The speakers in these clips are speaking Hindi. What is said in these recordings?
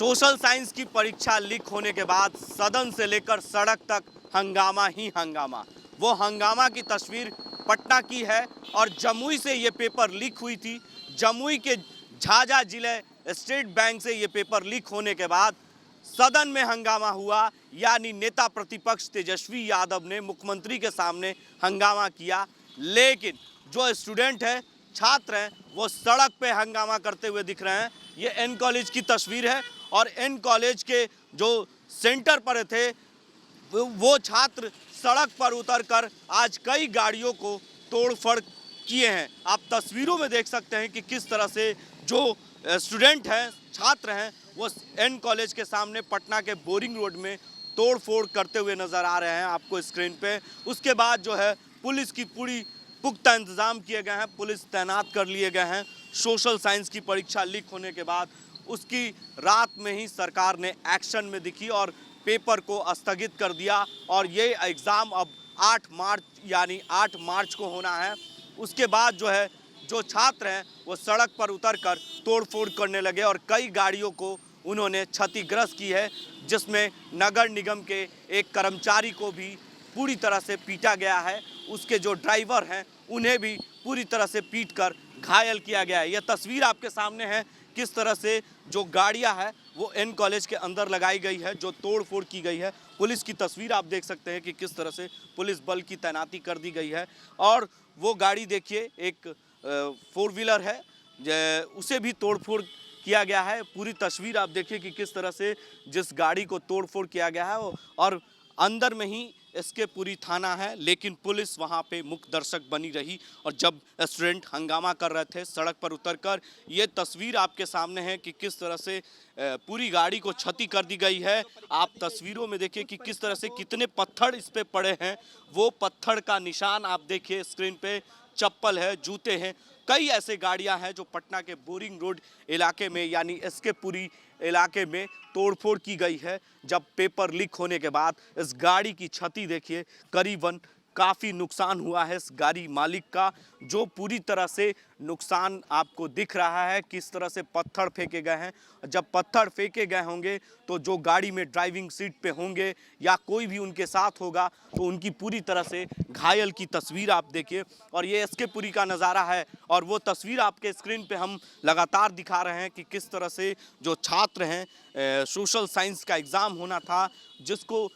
सोशल साइंस की परीक्षा लीक होने के बाद सदन से लेकर सड़क तक हंगामा ही हंगामा। वो हंगामा की तस्वीर पटना की है और जमुई से ये पेपर लीक हुई थी। जमुई के झाझा जिले स्टेट बैंक से ये पेपर लीक होने के बाद सदन में हंगामा हुआ, यानी नेता प्रतिपक्ष तेजस्वी यादव ने मुख्यमंत्री के सामने हंगामा किया। लेकिन जो स्टूडेंट है, छात्र हैं, वो सड़क पे हंगामा करते हुए दिख रहे हैं। ये एन कॉलेज की तस्वीर है और एन कॉलेज के जो सेंटर पर थे वो छात्र सड़क पर उतरकर आज कई गाड़ियों को तोड़फोड़ किए हैं। आप तस्वीरों में देख सकते हैं कि किस तरह से जो स्टूडेंट हैं, छात्र हैं, वो एन कॉलेज के सामने पटना के बोरिंग रोड में तोड़फोड़ करते हुए नजर आ रहे हैं आपको स्क्रीन पे। उसके बाद जो है पुलिस की पूरी पुख्ता इंतजाम किए गए हैं, पुलिस तैनात कर लिए गए हैं। सोशल साइंस की परीक्षा लीक होने के बाद उसकी रात में ही सरकार ने एक्शन में दिखी और पेपर को स्थगित कर दिया और ये एग्ज़ाम अब 8 मार्च यानी 8 मार्च को होना है। उसके बाद जो है जो छात्र हैं वो सड़क पर उतरकर तोड़फोड़ करने लगे और कई गाड़ियों को उन्होंने क्षतिग्रस्त की है, जिसमें नगर निगम के एक कर्मचारी को भी पूरी तरह से पीटा गया है। उसके जो ड्राइवर हैं उन्हें भी पूरी तरह से पीटकर घायल किया गया है। यह तस्वीर आपके सामने है किस तरह से जो गाड़ियां हैं वो एन कॉलेज के अंदर लगाई गई है, जो तोड़फोड़ की गई है। पुलिस की तस्वीर आप देख सकते हैं कि किस तरह से पुलिस बल की तैनाती कर दी गई है। और वो गाड़ी देखिए, एक 4 व्हीलर है, उसे भी तोड़फोड़ किया गया है। पूरी तस्वीर आप देखिए कि किस तरह से जिस गाड़ी को तोड़फोड़ किया गया है और अंदर में ही इसके पूरी थाना है, लेकिन पुलिस वहाँ पे मुख्य दर्शक बनी रही। और जब स्टूडेंट हंगामा कर रहे थे सड़क पर उतरकर, ये तस्वीर आपके सामने है कि किस तरह से पूरी गाड़ी को क्षति कर दी गई है। आप तस्वीरों में देखिए कि किस तरह से कितने पत्थर इस पे पड़े हैं। वो पत्थर का निशान आप देखिए स्क्रीन पे, चप्पल है, जूते हैं। कई ऐसे गाड़ियां हैं जो पटना के बोरिंग रोड इलाके में यानी एसके पुरी इलाके में तोड़फोड़ की गई है। जब पेपर लीक होने के बाद इस गाड़ी की क्षति देखिए, करीबन काफ़ी नुकसान हुआ है इस गाड़ी मालिक का, जो पूरी तरह से नुकसान आपको दिख रहा है। किस तरह से पत्थर फेंके गए हैं। जब पत्थर फेंके गए होंगे तो जो गाड़ी में ड्राइविंग सीट पे होंगे या कोई भी उनके साथ होगा तो उनकी पूरी तरह से घायल की तस्वीर आप देखिए। और ये एसके पुरी का नज़ारा है और वो तस्वीर आपके स्क्रीन पे हम लगातार दिखा रहे हैं कि किस तरह से जो छात्र हैं, सोशल साइंस का एग्ज़ाम होना था जिसको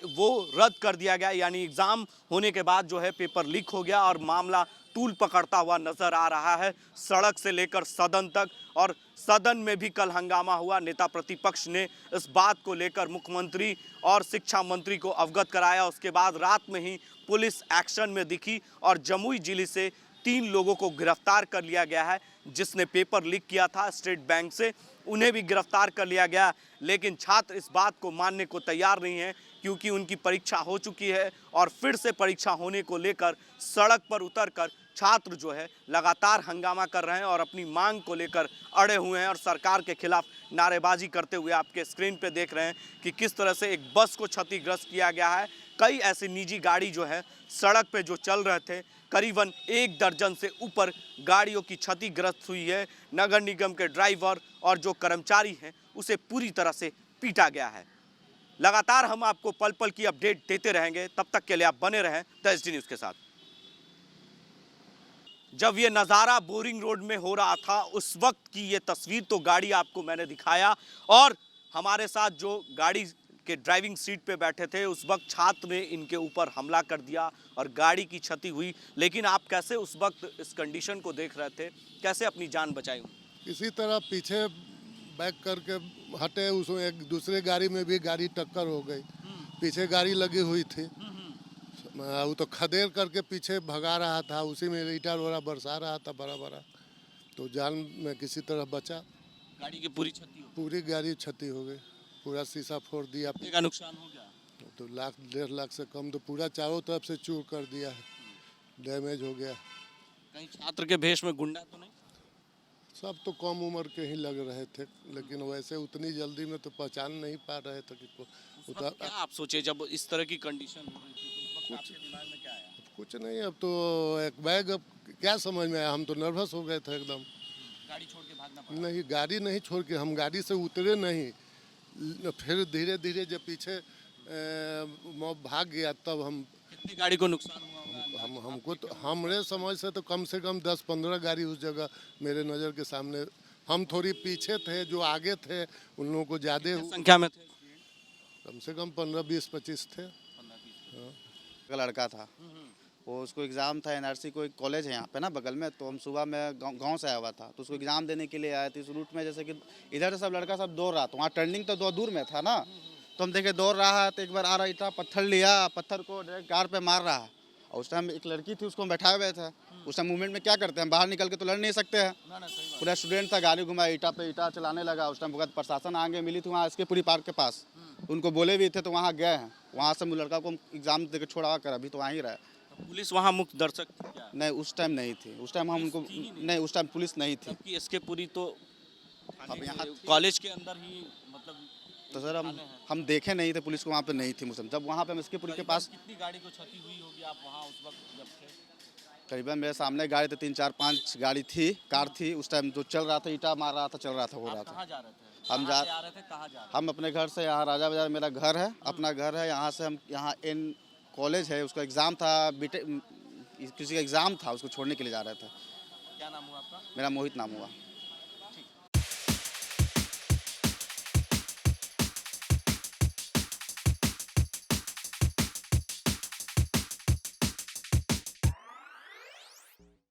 वो रद्द कर दिया गया, यानी एग्ज़ाम होने के बाद जो है पेपर लीक हो गया और मामला तूल पकड़ता हुआ नजर आ रहा है सड़क से लेकर सदन तक। और सदन में भी कल हंगामा हुआ। नेता प्रतिपक्ष ने इस बात को लेकर मुख्यमंत्री और शिक्षा मंत्री को अवगत कराया। उसके बाद रात में ही पुलिस एक्शन में दिखी और जमुई जिले से 3 लोगों को गिरफ्तार कर लिया गया है। जिसने पेपर लीक किया था स्टेट बैंक से, उन्हें भी गिरफ्तार कर लिया गया। लेकिन छात्र इस बात को मानने को तैयार नहीं है क्योंकि उनकी परीक्षा हो चुकी है और फिर से परीक्षा होने को लेकर सड़क पर उतरकर छात्र जो है लगातार हंगामा कर रहे हैं और अपनी मांग को लेकर अड़े हुए हैं और सरकार के खिलाफ नारेबाजी करते हुए आपके स्क्रीन पे देख रहे हैं कि किस तरह से एक बस को क्षतिग्रस्त किया गया है। कई ऐसी निजी गाड़ी जो है सड़क पे जो चल रहे थे, करीबन 1 दर्जन से ऊपर गाड़ियों की क्षतिग्रस्त हुई है। नगर निगम के ड्राइवर और जो कर्मचारी हैं उसे पूरी तरह से पीटा गया है। लगातार हम आपको पल पल की अपडेट देते रहेंगे, तब तक के लिए आप बने रहें द एसडी न्यूज़ के साथ। जब ये नज़ारा बोरिंग रोड में हो रहा था उस वक्त की ये तस्वीर तो गाड़ी आपको मैंने दिखाया और हमारे साथ जो गाड़ी के ड्राइविंग सीट पे बैठे थे उस वक्त छात्र ने इनके ऊपर हमला कर दिया और गाड़ी की क्षति हुई। लेकिन आप कैसे उस वक्त इस कंडीशन को देख रहे थे, कैसे अपनी जान बचाई? इसी तरह पीछे बैक करके हटे, उसमें एक दूसरे गाड़ी में भी गाड़ी टक्कर हो गई। पीछे गाड़ी लगी हुई थी, वो तो खदेड़ करके पीछे भगा रहा था, उसी में ईटा रोड़ा बरसा रहा था बड़ा बड़ा, तो जान में किसी तरह बचा। गाड़ी की पूरी क्षति हो? पूरी गाड़ी क्षति हो गई, पूरा शीशा फोड़ दिया। का नुकसान हो गया तो 1.5 लाख से कम, तो पूरा चारों तरफ से चूर कर दिया है, डैमेज हो गया। कहीं छात्र के भेष में गुंडा तो नहीं? सब तो कम उम्र के ही लग रहे थे, लेकिन वैसे उतनी जल्दी में तो पहचान नहीं पा रहे थे कि क्या आप सोचे जब इस तरह की कंडीशन हो रही थी तो आपके दिमाग में क्या आया? कुछ नहीं, अब तो एक बैग, अब क्या समझ में आया, हम तो नर्वस हो गए थे एकदम। गाड़ी छोड़ के भागना पड़ा? नहीं, गाड़ी नहीं छोड़ के, हम गाड़ी से उतरे नहीं, फिर धीरे धीरे जब पीछे मॉब भाग गया तब हम कितनी गाड़ी को नुकसान हुआ होगा? हमको तो हमारे समझ से तो कम से कम 10-15 गाड़ी उस जगह मेरे नज़र के सामने। हम थोड़ी पीछे थे, जो आगे थे उन लोगों को ज़्यादा संख्या में थे कम से कम 15-20-25 थे। का लड़का था, वो उसको एग्ज़ाम था, एनआरसी को एक कॉलेज है यहाँ पे ना बगल में, तो हम सुबह में गांव से आया हुआ था, तो उसको एग्ज़ाम देने के लिए आए थे। इस रूट में जैसे कि इधर से सब लड़का सब दौड़ रहा था, वहाँ टर्निंग तो दो दूर में था ना, तो हम देखे दौड़ रहा है, तो एक बार आ रहा ईटा पत्थर लिया, पत्थर को डायरेक्ट कार पे मार रहा है। और उस टाइम एक लड़की थी, उसको हम बैठाए हुए थे। उस टाइम मूवमेंट में क्या करते हैं, बाहर निकल के तो लड़ नहीं सकते हैं। पूरा स्टूडेंट था, गाड़ी घुमाया, ईटा पे ईटा चलाने लगा। उस टाइम बहुत प्रशासन आगे मिली थी वहाँ इसके पूरी पार्क के पास, उनको बोले भी थे, तो वहाँ गए हैं। वहाँ से लड़का को एग्ज़ाम दे के छोड़ा कर, अभी तो वहाँ ही रहा। पुलिस वहाँ मुख्य दर्शक थी क्या? नहीं, उस टाइम नहीं थी, उस टाइम हम उनको नहीं, उस टाइम पुलिस नहीं थी। जबकि इसके पूरी तो अब यहाँ कॉलेज के अंदर ही मतलब तो सर हम देखे नहीं थे, पुलिस को वहाँ पे नहीं थी मुझसे। जब वहाँ पे हम इसके पुल के पास, कितनी गाड़ी को क्षति हुई होगी आप वहाँ उस वक्त जब थे? करीबन मेरे सामने गाड़ी तो 3-4-5 गाड़ी थी, कार थी। उस टाइम जो चल रहा था, ईटा मार रहा था, चल रहा था, हो रहा था। कहाँ जा रहे थे? हम कहाँ से आ रहे थे, कहाँ जा रहे हम अपने घर से यहाँ राजा बाजार मेरा घर है, अपना घर है। यहाँ से हम यहाँ इन कॉलेज है, उसका एग्ज़ाम था, बीटेक किसी का एग्ज़ाम था, उसको छोड़ने के लिए जा रहे थे। थे? क्या नाम हुआ आपका? मेरा मोहित नाम हुआ।